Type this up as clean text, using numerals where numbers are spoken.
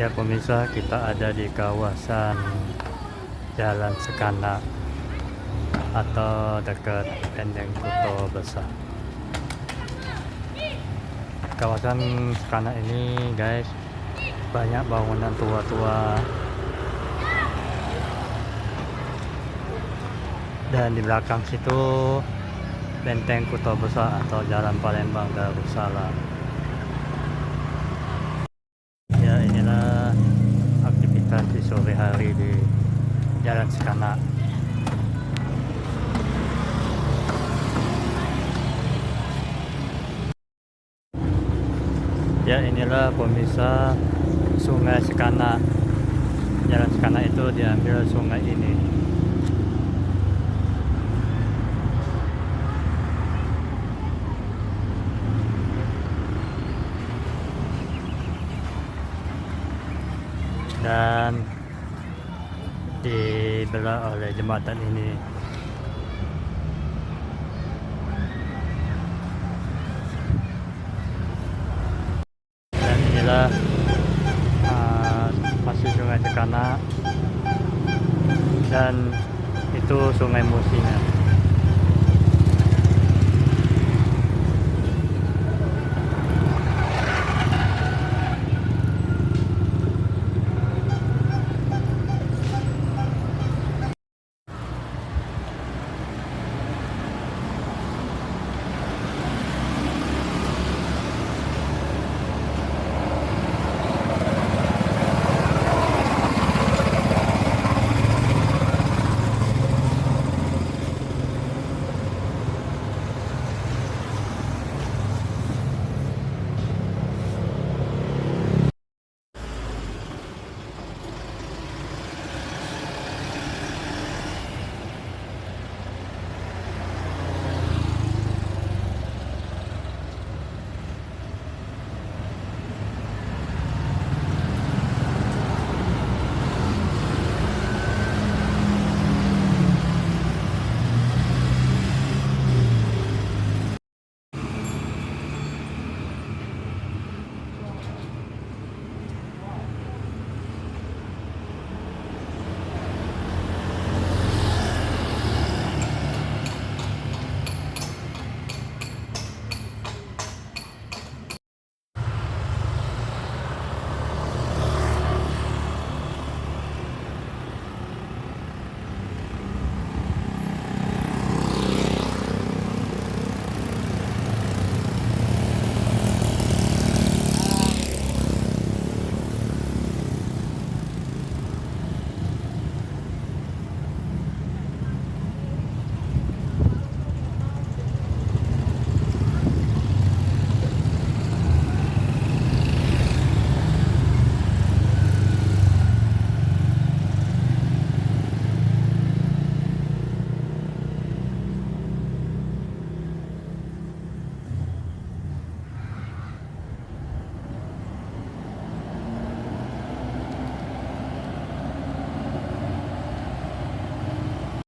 Ya pemirsa, kita ada di kawasan Jalan Sekana atau dekat Benteng Kuto Besar. Kawasan Sekana ini guys, banyak bangunan tua-tua dan di belakang situ Benteng Kuto Besar atau Jalan Palembang Darussalam. Ya inilah aktivitas di sore hari di Jalan Sekana. Ya inilah pemirsa Sungai Sekana. Jalan Sekana itu diambil sungai ini. Dan dibelah oleh jembatan ini. Dan inilah masih Sungai Sekana dan itu Sungai Musinya.